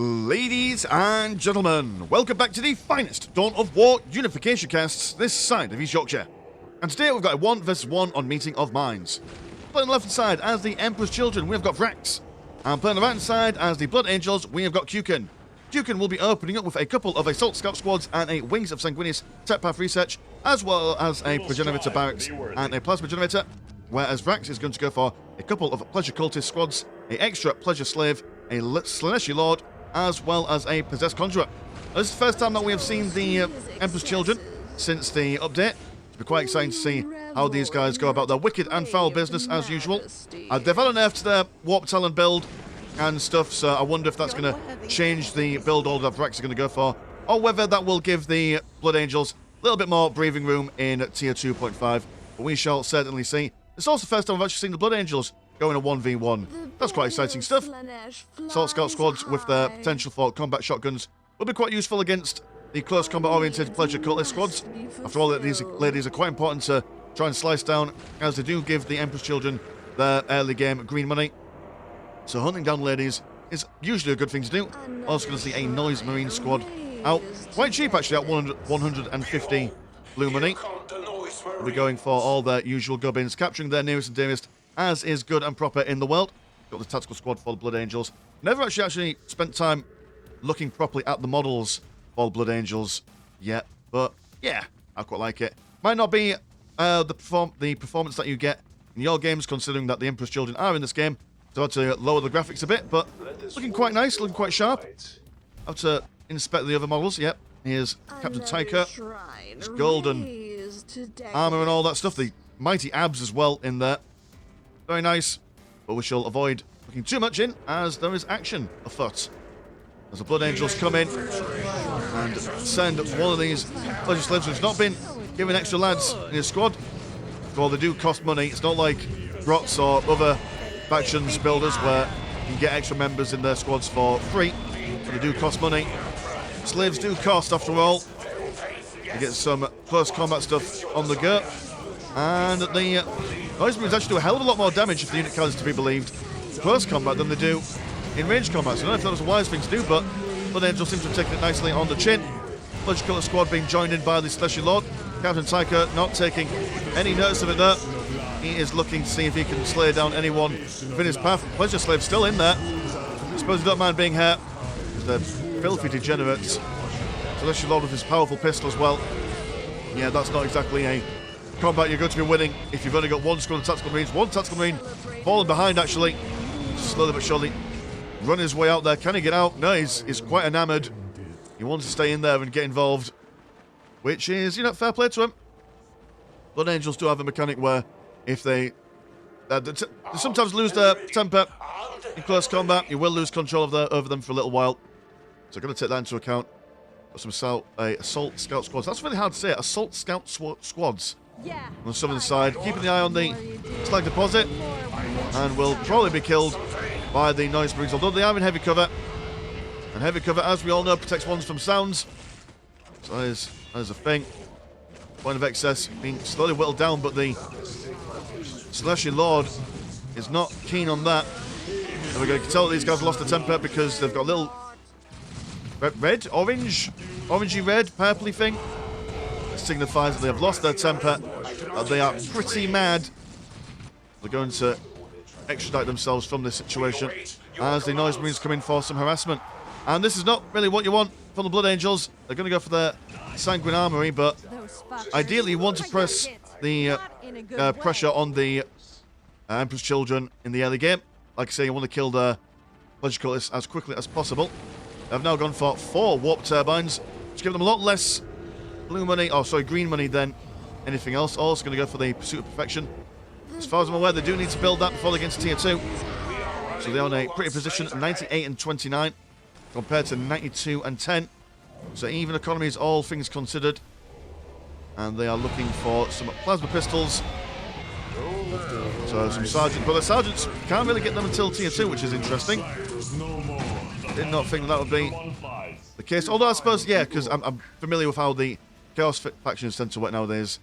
Ladies and gentlemen, welcome back to the finest Dawn of War Unification casts this side of East Yorkshire. And today we've got a 1 vs 1 on Meeting of Minds. Playing on the left side as the Emperor's Children, we have got Vrax. And playing on the right side as the Blood Angels, we have got Keuken. Keuken will be opening up with a couple of Assault Scout Squads and a Wings of Sanguinius Tech Path Research, as well as a Progenitor Barracks and a Plasma Generator, whereas Vrax is going to go for a couple of Pleasure Cultist Squads, a extra Pleasure Slave, a Slaneshi Lord, as well as a Possessed Conjurer. This is the first time that we have seen the Emperor's Children since the update. It'll be quite exciting to see how these guys go about their wicked and foul business as usual. They've unearthed their Warp Talon build and stuff, so I wonder if that's going to change the build order that Vrax are going to go for, or whether that will give the Blood Angels a little bit more breathing room in tier 2.5. But we shall certainly see. It's also the first time I've actually seen the Blood Angels go in a 1v1. That's quite exciting stuff. Assault Scout Squads with their potential for combat shotguns will be quite useful against the close combat oriented Pleasure Cultist Squads. After all, these ladies are quite important to try and slice down, as they do give the Emperor's Children their early game green money. So hunting down ladies is usually a good thing to do. Also going to see a Noise Marine squad out quite cheap actually at 150 blue money. We'll be going for all their usual gubbins, capturing their nearest and dearest, as is good and proper in the world. Got the tactical squad for the Blood Angels. Never actually spent time looking properly at the models for the Blood Angels yet, but yeah, I quite like it. Might not be the performance that you get in your games, considering that the Emperor's Children are in this game. So I had to lower the graphics a bit, but looking quite nice, looking quite sharp. I have to inspect the other models. Yep, here's Captain Tyker. His golden armor and all that stuff. The mighty abs as well in there. Very nice, but we shall avoid looking too much in, as there is action afoot. As the Blood Angels come in and send one of these Pleasure Slaves who's not been given extra lads in his squad. Well, they do cost money. It's not like Grots or other factions builders where you can get extra members in their squads for free, but they do cost money. Slaves do cost, after all. You get some close combat stuff on the go, and the Noise Marines actually do a hell of a lot more damage if the unit count is to be believed in close combat than they do in range combat. So I don't know if that was a wise thing to do, but Blood Angels seem to have taken it nicely on the chin. Pleasure Cultist squad being joined in by the Slaneshi Lord. Captain Tyker not taking any notice of it there. He is looking to see if he can slay down anyone within his path. Pleasure Slave still in there. I suppose he don't mind being hurt. The filthy degenerates. Slaneshi Lord with his powerful pistol as well. Yeah, that's not exactly a combat you're going to be winning if you've only got one squad of Tactical Marines. One Tactical Marine falling behind actually. Slowly but surely run his way out there. Can he get out? No, he's quite enamoured. He wants to stay in there and get involved, which is, you know, fair play to him. Blood Angels do have a mechanic where if they sometimes lose their temper in close combat, you will lose control of over them for a little while. So going to take that into account. Got some Assault Scout Squads. That's really hard to say. Assault Scout Squads. Yeah. On the southern side. Keeping the eye on the slag deposit. And will probably be killed by the Noise Marines, although they are in heavy cover. And heavy cover, as we all know, protects ones from sounds. So that is a thing. Point of excess being slowly whittled down, but the Slaneshi Lord is not keen on that. And we're going to tell that these guys have lost their temper because they've got a little orangey red, purpley thing. It signifies that they have lost their temper. They are pretty mad. They're going to extradite themselves from this situation as the Noise Marines come in for some harassment. And this is not really what you want from the Blood Angels. They're going to go for their Sanguine Armory, but ideally you want to press the pressure on the Emperor's Children in the early game. Like I say, you want to kill the Pleasure Cultists as quickly as possible. They've now gone for 4 Warp Turbines, which give them a lot less blue money, green money than anything else. Also going to go for the Pursuit of Perfection. As far as I'm aware, they do need to build that before they get to tier 2. So they're on a pretty position, 98 and 29. Compared to 92 and 10. So even economies, all things considered. And they are looking for some plasma pistols. So some sergeants, but the sergeants can't really get them until tier 2, which is interesting. Did not think that would be the case. Although I suppose, yeah, because I'm familiar with how the Chaos factions tend to work nowadays.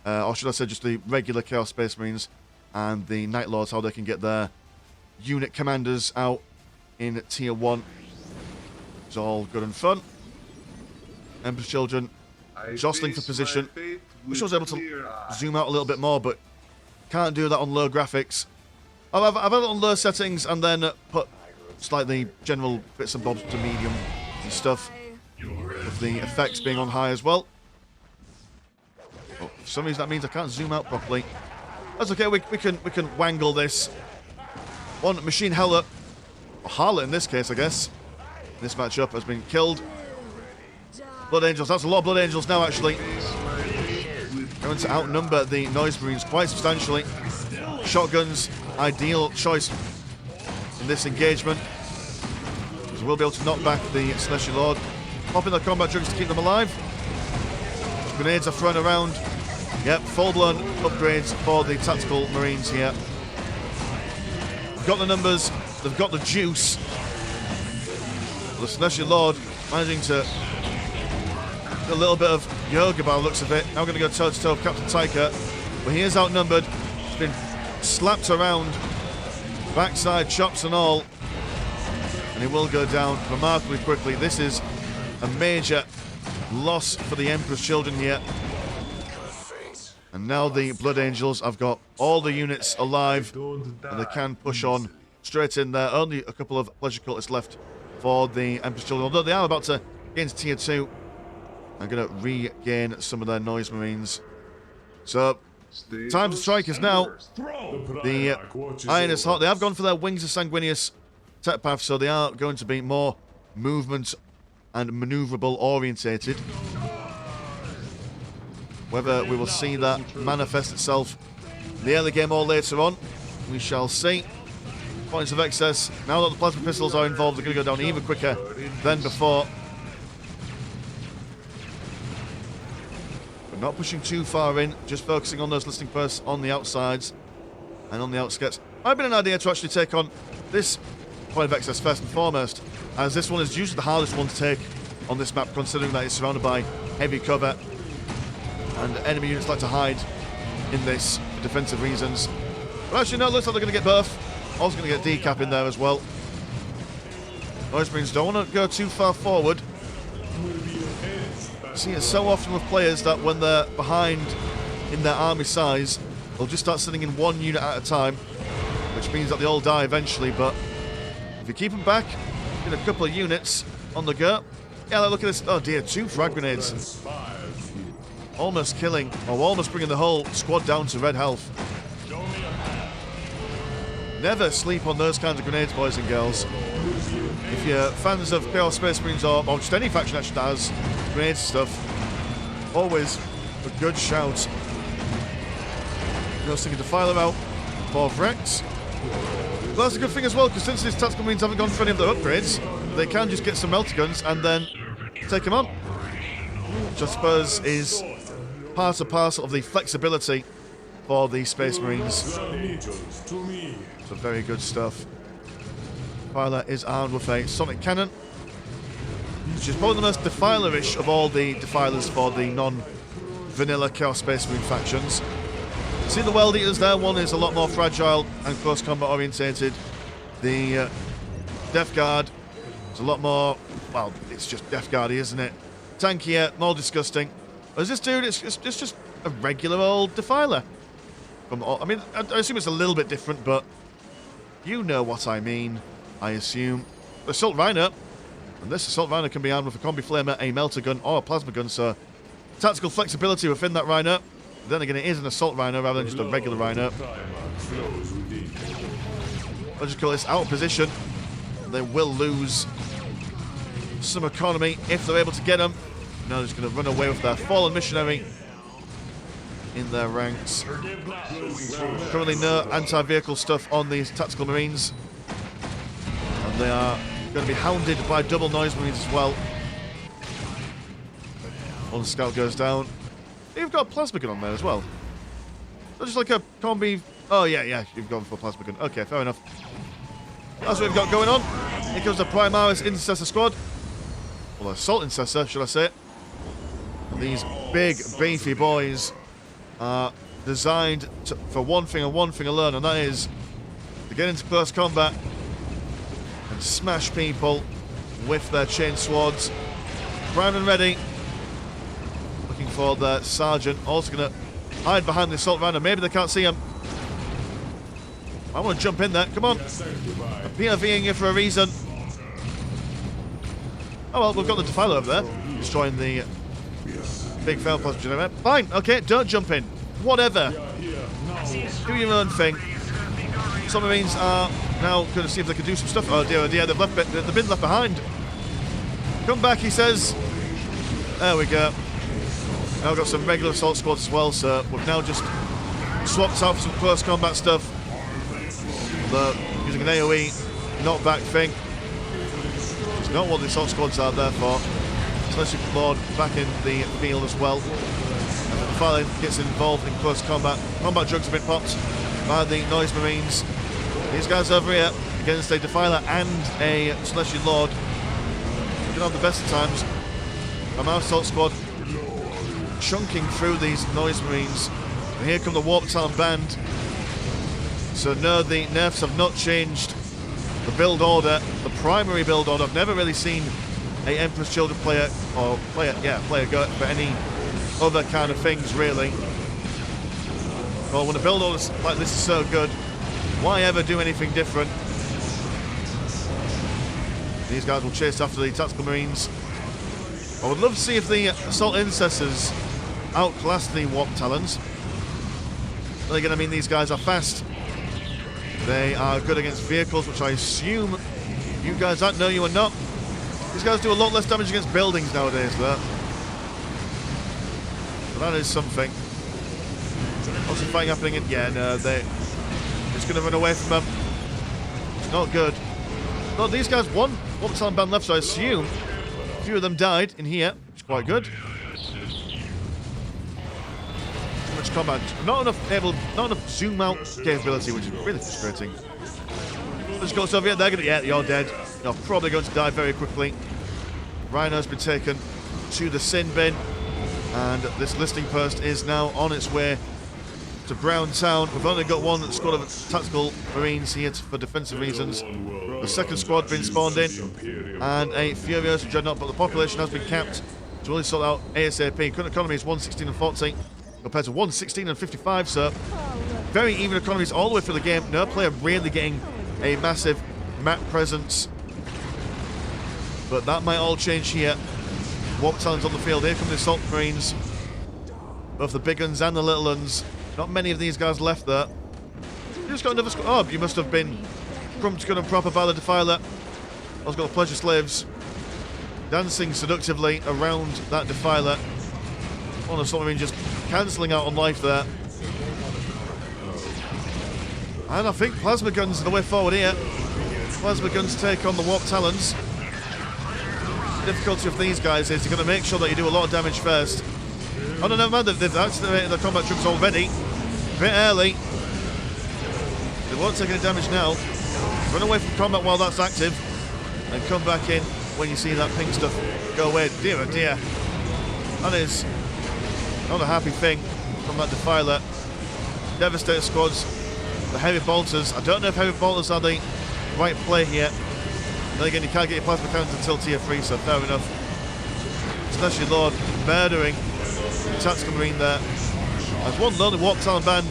Or should I say just the regular Chaos Space Marines and the Night Lords, how they can get their unit commanders out in tier 1. It's all good and fun. Emperor's Children jostling for position. Wish I was able to zoom out a little bit more, but can't do that on low graphics. I've had it on low settings and then put slightly general bits and bobs to medium and stuff, with the effects being on high as well. Oh, for some reason that means I can't zoom out properly. That's okay, we can wangle this. One machine Heller, or Harlot in this case, I guess. This matchup has been killed. Blood Angels, that's a lot of Blood Angels now, actually. Going to outnumber the Noise Marines quite substantially. Shotguns, ideal choice in this engagement. So we'll be able to knock back the Celestial Lord. Popping the combat drugs to keep them alive. Grenades are thrown around. Yep, full-blown upgrades for the Tactical Marines here. They've got the numbers, they've got the juice. The Celestial Lord managing to do a little bit of yoga by the looks of it. Now going to go toe-to-toe with Captain Tyker, but he is outnumbered. He's been slapped around, backside chops and all, and he will go down remarkably quickly. This is a major loss for the Emperor's Children here. And now the Blood Angels have got all the units alive, and they can push on straight in there. Only a couple of pleasure cultists left for the Emperor's Children, although they are about to get into tier 2. I'm going to regain some of their Noise Marines. So, time to strike is now. The iron is hot. They have gone for their Wings of Sanguinius tech path, so they are going to be more movement and maneuverable orientated. Whether we will see that manifest itself in the early game or later on, we shall see. Points of excess. Now that the plasma pistols are involved, they're going to go down even quicker than before. But not pushing too far in, just focusing on those listening posts on the outsides and on the outskirts. Might have been an idea to actually take on this point of excess first and foremost, as this one is usually the hardest one to take on this map, considering that it's surrounded by heavy cover. And enemy units like to hide in this for defensive reasons. But actually, no, it looks like they're going to get both. Also going to get decap in there as well. Noise Marines don't want to go too far forward. See it so often with players that when they're behind in their army size, they'll just start sitting in one unit at a time, which means that they all die eventually. But if you keep them back, get a couple of units on the go. Yeah, look at this. Oh dear, 2 frag grenades. Almost killing, or almost bringing the whole squad down to red health. Never sleep on those kinds of grenades, boys and girls. If you're fans of Chaos Space Marines or just any faction actually that has grenades and stuff, always a good shout. Go sticking Defiler out for Vrax. But that's a good thing as well, because since these Tactical Marines haven't gone for any of their upgrades, they can just get some melter guns and then take them on. Which I suppose is part and parcel of the flexibility for the Space Marines. So very good stuff. Defiler is armed with a sonic cannon, which is probably the most Defiler-ish of all the Defilers for the non-vanilla Chaos Space Marine factions. See the World Eaters there, one is a lot more fragile and close combat orientated. The Death Guard is a lot more, well, it's just Death Guard-y, isn't it? Tankier, more disgusting. Whereas this dude, it's just a regular old Defiler. I mean, I assume it's a little bit different, but you know what I mean, I assume. Assault Rhino, and this Assault Rhino can be armed with a Combi Flamer, a Melter Gun, or a Plasma Gun, so tactical flexibility within that Rhino. But then again, it is an Assault Rhino rather than just a regular Rhino. I'll just call this out of position. They will lose some economy if they're able to get them. Now they're just going to run away with their Fallen Missionary in their ranks. Currently no anti-vehicle stuff on these Tactical Marines. And they are going to be hounded by double Noise Marines as well. One scout goes down. You've got a Plasma Gun on there as well. So just like a combi... Oh yeah, you've gone for a Plasma Gun. Okay, fair enough. That's what we've got going on. Here comes the Primaris Intercessor Squad. Well, Assault Intercessor, should I say. These big, beefy boys are designed for one thing and one thing alone, and that is to get into close combat and smash people with their chain swords. Primed and ready. Looking for the sergeant. Also going to hide behind the assault rhino. Maybe they can't see him. I want to jump in there. Come on. I'm POVing you for a reason. Oh well, we've got the Defiler over there. Destroying the big fail plasma generator. Fine, okay, don't jump in. Whatever. Do your own thing. Submarines are now going to see if they can do some stuff. Oh dear, they've been left behind. Come back, he says. There we go. Now we've got some regular assault squads as well, so we've now just swapped out for some close combat stuff. Using an AoE knockback thing. It's not what the assault squads are there for. Especially Lord back in the field as well. And the Defiler gets involved in close combat. Combat drugs have been popped by the Noise Marines. These guys over here against a Defiler and a Celestial Lord. You can have the best of times. Our assault squad chunking through these Noise Marines. And here come the Warp Talon Band. So no, the nerfs have not changed the build order, the primary build order. I've never really seen a Emperor's Children player go for any other kind of things, really. Well, when a build order like this is so good, why ever do anything different? These guys will chase after the Tactical Marines. I would love to see if the Assault Intercessors outclass the Warp Talons. Then again, I mean, these guys are fast. They are good against vehicles, which I assume you guys know you are not. These guys do a lot less damage against buildings nowadays, though. So that is something. Lots of fighting happening in... Yeah, no, they're just going to run away from them. It's not good. No, these guys won. One Talon Band left, so I assume a few of them died in here, which is quite good. Much combat, not enough zoom out capability, which is really frustrating. Let's go over here. They're gonna, yeah, you're dead. You're probably going to die very quickly. Rhino's been taken to the sin bin, and this listing post is now on its way to Brown Town. We've only got one squad of tactical marines here for defensive reasons. The second squad been spawned in, and a Furious Dreadnought, but the population has been capped to really sort out ASAP. Current economy is 116 and 40. Compared to 116 and 55, so very even economies all the way through the game. No player really getting a massive map presence, but that might all change here. Warp Talons on the field. Here come the Assault Marines, both the big uns and the little uns. Not many of these guys left there. You just got another squad. Oh, you must have been crumped good and proper by the Defiler. I've got the Pleasure Slaves dancing seductively around that Defiler. One of the Assault Marines just cancelling out on life there. And I think Plasma Guns are the way forward here. Plasma Guns take on the Warp Talons. The difficulty of these guys is you're going to make sure that you do a lot of damage first. Oh no, never mind, they've activated their combat troops already. A bit early. They won't take any damage now. Run away from combat while that's active, and come back in when you see that pink stuff go away. Dear oh dear. That is not a happy thing from that Defiler. Devastator squads, the Heavy Bolters. I don't know if Heavy Bolters are the right play here. Then again, you can't get your plasma cannons until tier 3, so fair enough. Especially Lord murdering the Tactical Marine there. There's one lonely Warp Talon Band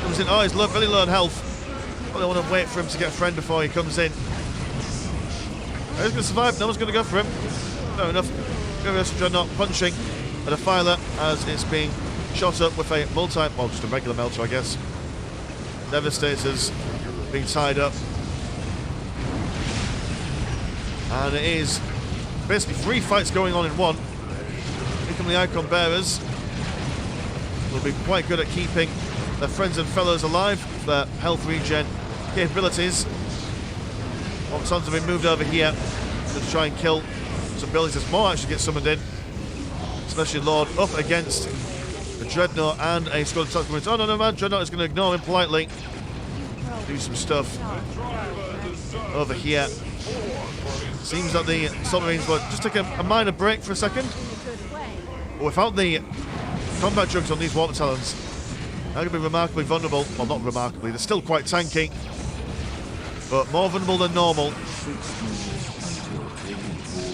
comes in. Oh, he's very low on health. Well, I want to wait for him to get a friend before he comes in. He's going to survive. No one's going to go for him. Fair enough. Furious Dreadnought punching a Defiler as it's being shot up with a well, just a regular melter, I guess. Devastators being tied up. And it is basically 3 fights going on in one. Here come the Icon Bearers. Will be quite good at keeping their friends and fellows alive with their health regen capabilities. Warp Talons have been moved over here to try and kill some buildings. There's more actually get summoned in. Especially Lord up against a Dreadnought and a squad of Tactical Marines. Oh no, man, Dreadnought is going to ignore him politely. Do some stuff over here. Seems that the submarines will just take a minor break for a second. But without the combat drugs on these Warp Talons, they're going to be remarkably vulnerable. Well, not remarkably, they're still quite tanky, but more vulnerable than normal.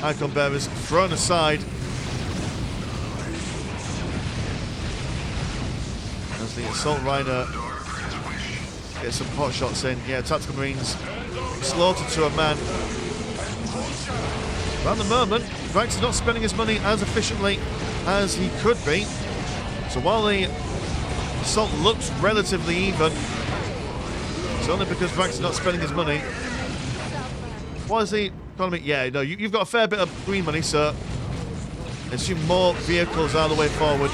icon bearers thrown aside. As the assault rider gets some pot shots in. Yeah, tactical marines slaughtered to a man. But at the moment, Vrax is not spending his money as efficiently as he could be. So while the assault looks relatively even, it's only because Vrax is not spending his money. What is the economy? Yeah, no, you've got a fair bit of green money, so I assume more vehicles are the way forward.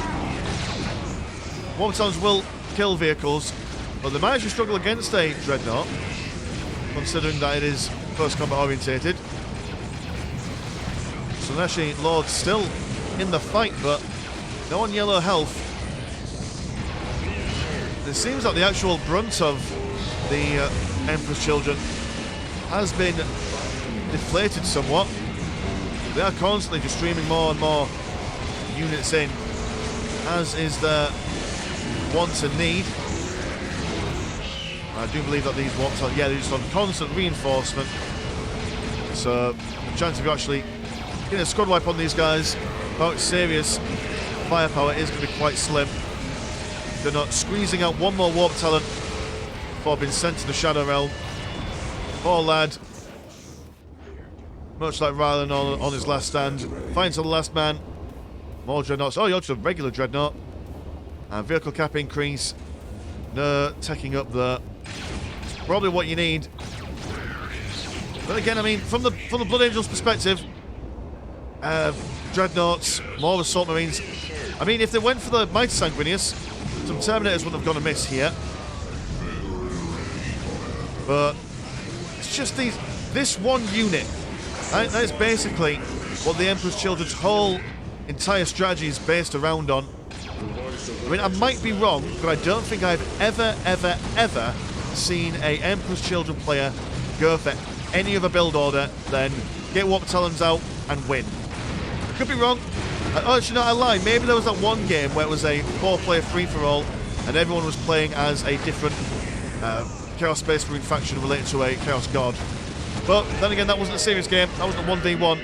War battalions will kill vehicles, but they might actually struggle against a dreadnought, considering that it is close combat orientated. So actually, Lord's still in the fight, but no on yellow health. It seems like the actual brunt of the Emperor's Children has been deflated somewhat. They are constantly just streaming more and more units in, as is their want and need. I do believe that these wants are, yeah, they're just on constant reinforcement. So the chance of you actually getting a squad wipe on these guys about serious firepower is going to be quite slim. They're not squeezing out one more warp talent before being sent to the Shadow Realm. Poor lad, much like Rylan on his last stand, finds the last man. More dreadnoughts. Oh, you're just a regular dreadnought. And vehicle cap increase. No taking up there. It's probably what you need. But again, I mean, from the Blood Angels' perspective, dreadnoughts, more assault marines. I mean, if they went for the Mighty Sanguinius, some Terminators wouldn't have gone amiss here. But it's just this one unit. That is basically what the Emperor's Children's whole entire strategy is based around on. I mean, I might be wrong, but I don't think I've ever seen a Emperor's Children player go for any other build order than get warp talons out and win. I could be wrong. Oh, actually, no, I lie. Maybe there was that one game where it was a 4-player free-for-all and everyone was playing as a different Chaos Space Marine faction related to a Chaos God. But then again, that wasn't a serious game. That wasn't a 1v1.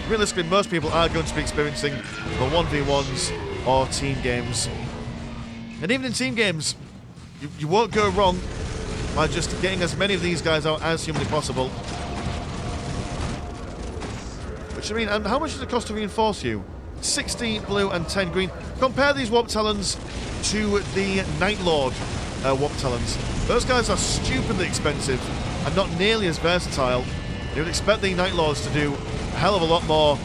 Realistically, most people are going to be experiencing the 1v1s or team games. And even in team games, you won't go wrong by just getting as many of these guys out as humanly possible. Which, I mean, and how much does it cost to reinforce you? 60 blue and 10 green. Compare these warp talons to the Night Lord warp talons. Those guys are stupidly expensive and not nearly as versatile. You would expect the Night Lords to do a hell of a lot more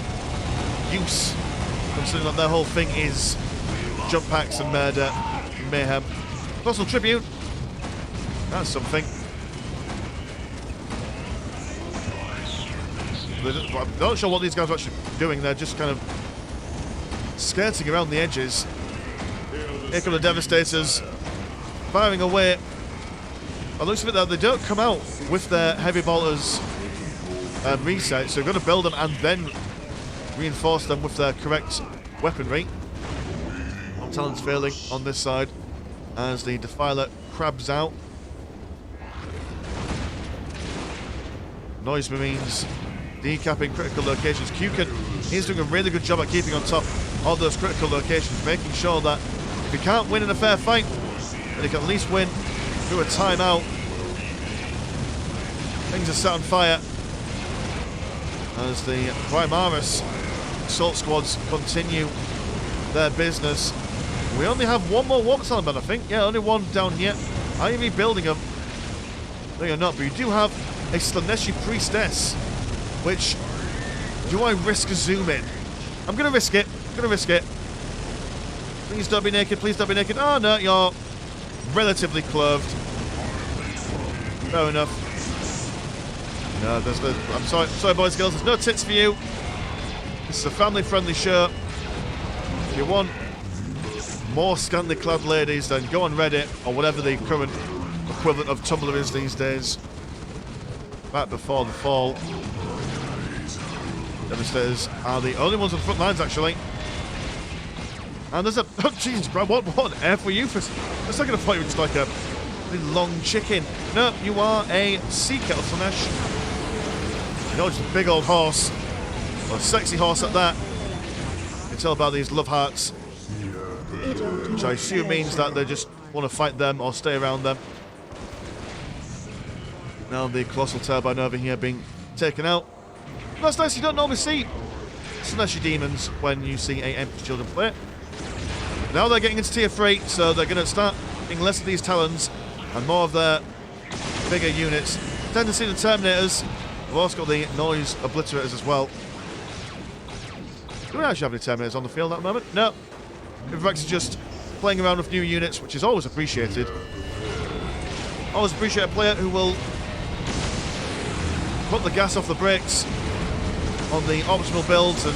use, considering that their whole thing is jump packs and murder and mayhem. Colossal Tribute. That's something. I'm not sure what these guys are actually doing. They're just kind of skirting around the edges. Here come the Devastators, firing away. By the looks of it, though, they don't come out with their heavy bolters reset, so you've got to build them and then reinforce them with their correct weaponry. Talon's failing on this side as the Defiler crabs out. Noise Marines decapping critical locations. Keuken is doing a really good job at keeping on top of those critical locations, making sure that if he can't win in a fair fight, then he can at least win through a timeout. Things are set on fire as the Primaris assault squads continue their business. We only have one more warp talent, I think. Yeah, only one down here. Are you rebuilding them? No, you're not, but you do have a Slaneshi Priestess, which, do I risk a zoom in? I'm going to risk it. Please don't be naked, please don't be naked. Oh no, you're relatively clothed. Fair enough. No, I'm sorry boys and girls, there's no tits for you. This is a family-friendly show. If you want more scantily clad ladies, then go on Reddit, or whatever the current equivalent of Tumblr is these days. Back before the fall. Devastators are the only ones on the front lines, actually. And there's a... Oh, Jesus Christ, what on earth were you for... A second I thought you were just like a really long chicken. No, you are a sea kettle, Slanesh. You're just a big old horse. A sexy horse at that. You can tell by these love hearts, which I assume means that they just want to fight them or stay around them. Now the colossal turbine over here being taken out. That's nice, you don't normally see slashy demons when you see a Emperor's Children play. Now they're getting into tier 3, so they're going to start getting less of these talons and more of their bigger units. Tend to see the Terminators. We've also got the noise obliterators as well. Do we actually have any Terminators on the field at the moment? No. Vrax is just playing around with new units, which is always appreciated. Always appreciate a player who will put the gas off the brakes on the optimal builds and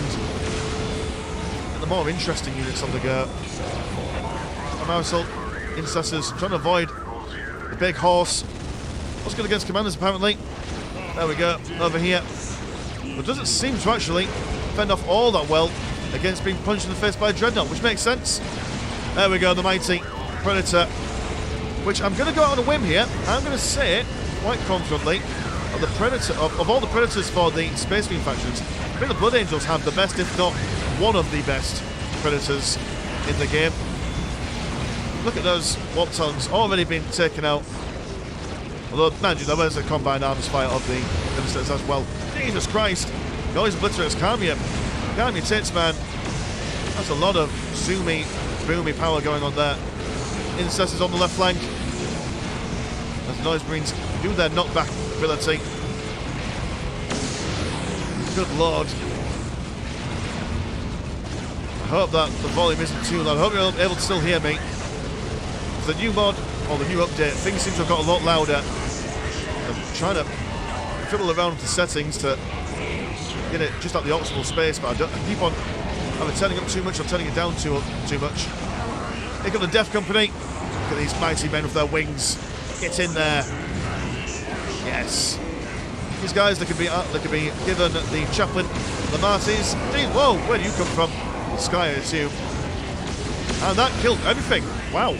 the more interesting units on the go. Marisol, Incessors, trying to avoid the big horse. What's good against commanders apparently. There we go, over here. But doesn't seem to actually fend off all that well against being punched in the face by a Dreadnought, which makes sense. There we go, the mighty Predator. Which I'm going to go out on a whim here. I'm going to say it quite confidently. The Predator, of all the Predators for the Space Marine factions, I think the Blood Angels have the best, if not one of the best, Predators in the game. Look at those warp talons already being taken out. Although, mind you, there was a combined arms fight of the Ministers as well. Jesus Christ! Noise obliterators, calm your tits, man. That's a lot of zoomy, boomy power going on there. Incessors on the left flank. As the Noise Marines do their knockback ability. Good lord. I hope that the volume isn't too loud. I hope you're able to still hear me. The new mod, or the new update, things seem to have got a lot louder. I'm trying to fiddle around with the settings to get it just at the optimal space, but I keep on either turning up too much or turning it down too much. Here come the Death Company. Look at these mighty men with their wings. Get in there. Yes. These guys, they could be given the chaplain, the Marties. Whoa, where do you come from? The sky, I assume. And that killed everything. Wow.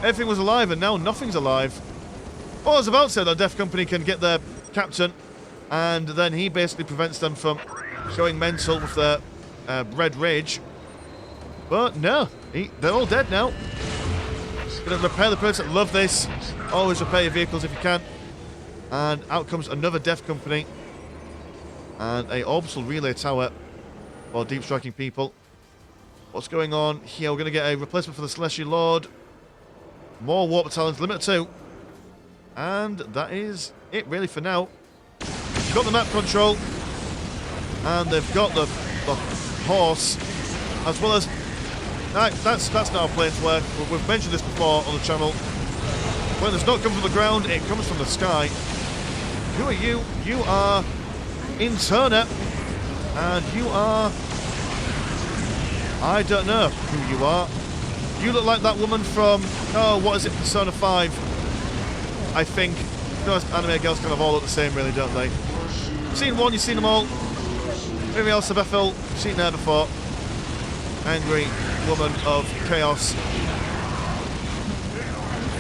Everything was alive, and now nothing's alive. Well, I was about to say that Death Company can get their captain, and then he basically prevents them from going mental with their red rage. But no, they're all dead now. Gonna repair the person. Love this. Always repair your vehicles if you can. And out comes another Death Company. And a orbital relay tower for deep striking people. What's going on here? We're going to get a replacement for the Celestial Lord. More Warp Battalions, limit 2. And that is it really for now. They've got the map control. And they've got the horse. As well as... That's not how planes work. We've mentioned this before on the channel. When it's not coming from the ground, it comes from the sky. Who are you? You are Interna. And you are... I don't know who you are. You look like that woman from... Oh, what is it? Persona 5. I think. You know, anime girls kind of all look the same, really, don't they? You've seen one, you've seen them all. Maybe else of Bethel. You've seen her before. Angry woman of chaos.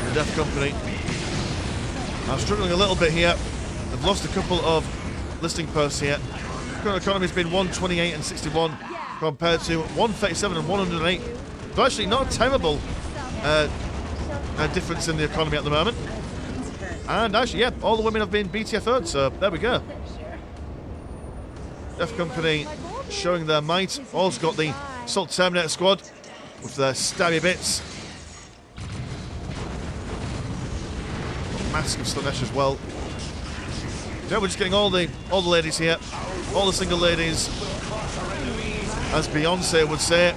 The Death Company. I'm struggling a little bit here. I've lost a couple of listing posts here. Current economy's been 128 and 61 compared to 137 and 108. So actually not a terrible difference in the economy at the moment. And actually, yeah, all the women have been BTFO'd, so there we go. Death Company showing their might. Also got the Assault Terminator squad with their stabby bits. Mask of Slanesh as well. Yeah, we're just getting all the ladies here, all the single ladies, as Beyonce would say.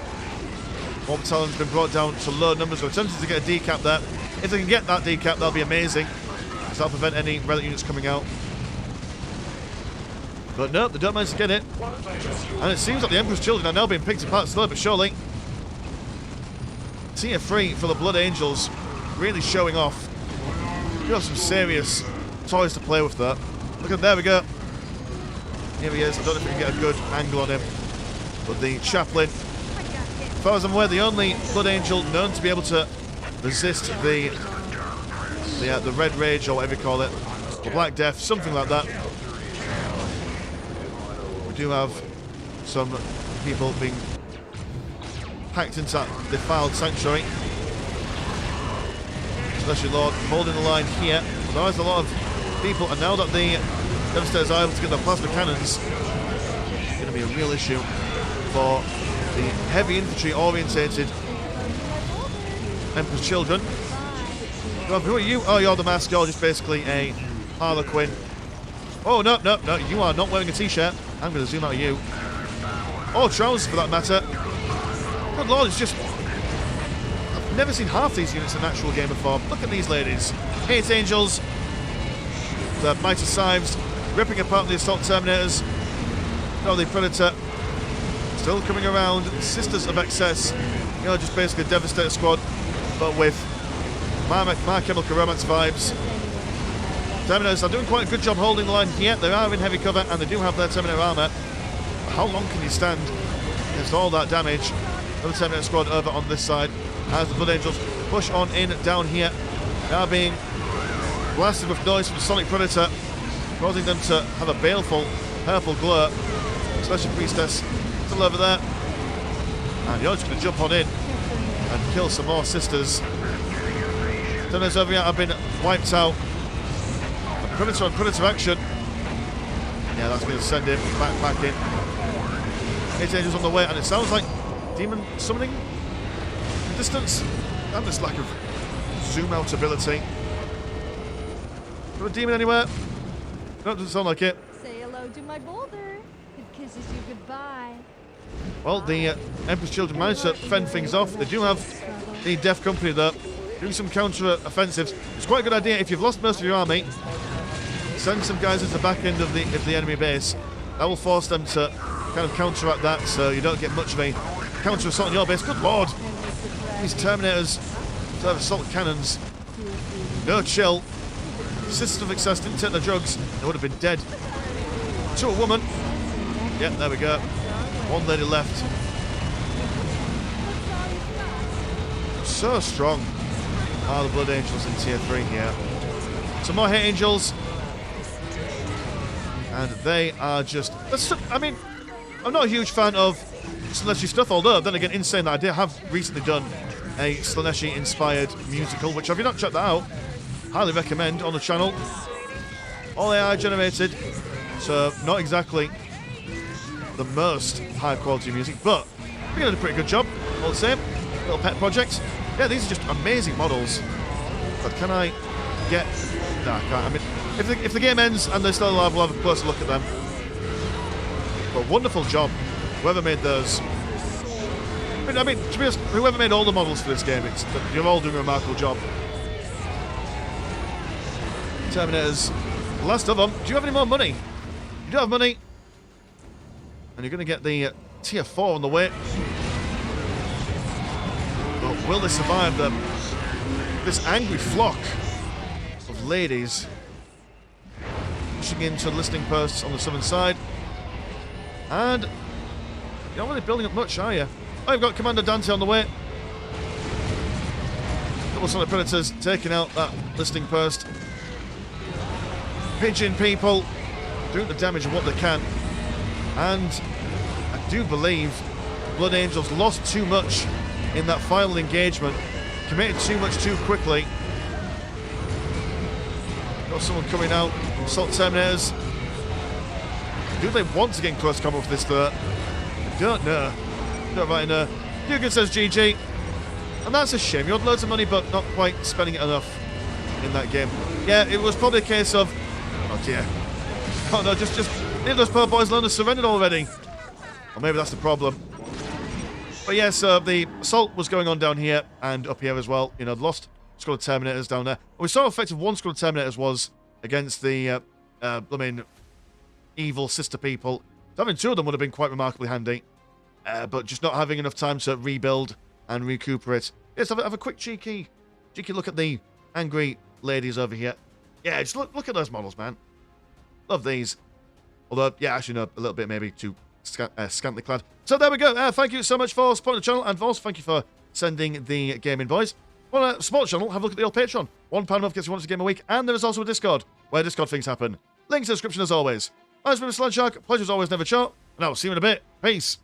Warp Talon's been brought down to low numbers. We're attempting to get a decap there. If they can get that decap, that'll be amazing. So that'll prevent any relic units coming out. But no, they don't manage to get it. And it seems like the Emperor's Children are now being picked apart slowly but surely. Tier 3 for the Blood Angels, really showing off. You have some serious toys to play with that. Look at, there we go. Here he is. I don't know if we can get a good angle on him. But the chaplain, as far as I'm aware, the only Blood Angel known to be able to resist the Red Rage, or whatever you call it, or Black Death, something like that. We do have some people being packed into that defiled sanctuary. Especially Lord holding the line here. Otherwise, a lot of people, and now that the Devastators are able to get their plasma cannons, it's going to be a real issue for the heavy infantry orientated Emperor's Children. Who are you? Oh, you're the mask. You're just basically a Harlequin. Oh, no, you are not wearing a t-shirt. I'm going to zoom out of you. Or trousers, for that matter. Good lord, it's just... I've never seen half these units in actual game before. Look at these ladies. Hate Angels. The Mighty Scythes. Ripping apart the Assault Terminators. No, the Predator. Still coming around. Sisters of Excess. You know, just basically a Devastator squad. But with My Chemical Romance vibes. Terminators are doing quite a good job holding the line here. They are in heavy cover and they do have their Terminator armour. How long can you stand against all that damage? Another Terminator squad over on this side as the Blood Angels push on in down here. They are being blasted with noise from Sonic Predator, causing them to have a baleful purple glare. Special Priestess still over there. And you're just going to jump on in and kill some more sisters. Terminators over here have been wiped out. Predator on Predator action. Yeah, that's going to send him back in. 8 Angels on the way, and it sounds like demon summoning in distance. And this lack of zoom out ability. Got a demon anywhere? No, doesn't sound like it. Say hello to my boulder. It kisses you goodbye. Well, the Emperor's Children managed to fend things off. They do have the Death Company there, doing some counter-offensives. It's quite a good idea if you've lost most of your army. Send some guys into the back end of the enemy base. That will force them to kind of counteract that, so you don't get much of a counter-assault on your base. Good lord! These Terminators have assault cannons. No chill. Sisters of Excess didn't take their drugs. They would have been dead. To a woman. Yep, there we go. One lady left. So strong are the Blood Angels in tier 3 here. Some more Hate Angels. And they are just... I mean, I'm not a huge fan of Slaneshi stuff, although, then again, insane that I have recently done a Slaneshi-inspired musical, which, if you've not checked that out, highly recommend on the channel. All AI generated, so not exactly the most high-quality music, but we did a pretty good job, all the same. Little pet project. Yeah, these are just amazing models. But can I get... No, I can't. I mean, if the game ends and they're still alive, we'll have a closer look at them. But wonderful job, whoever made those. I mean, to be honest, whoever made all the models for this game, you're all doing a remarkable job. Terminators, last of them. Do you have any more money? You do have money. And you're going to get the tier 4 on the way. But will they survive this angry flock of ladies pushing into listening posts on the southern side? And you're not really building up much, are you? Oh, you've got Commander Dante on the way. Double Sonic Predators taking out that listening post. Pigeon people doing the damage of what they can. And I do believe Blood Angels lost too much in that final engagement. Committed too much too quickly. Got someone coming out. Assault Terminators. Do they want to get in close combat with this though? I don't know. Don't right know. Keuken says GG. And that's a shame. You had loads of money but not quite spending it enough in that game. Yeah, it was probably a case of... Oh dear. Oh no, just leave those poor boys alone. They surrendered already. Or maybe that's the problem. But yeah, so the assault was going on down here and up here as well. You know, the lost squad of Terminators down there. We saw how effective one squad of Terminators was against the, evil sister people. So having two of them would have been quite remarkably handy. But just not having enough time to rebuild and recuperate. Yes, have a quick cheeky look at the angry ladies over here. Yeah, just look at those models, man. Love these. Although, yeah, actually, no, a little bit maybe too scantily clad. So there we go. Thank you so much for supporting the channel, and also thank you for sending the gaming boys. Want to support the channel? Have a look at the old Patreon. £1 a month gets you once a game a week, and there is also a Discord, where Discord things happen. Links in the description as always. I've been Mr. Landshark. Pleasure as always, never short. No, see you in a bit. Peace.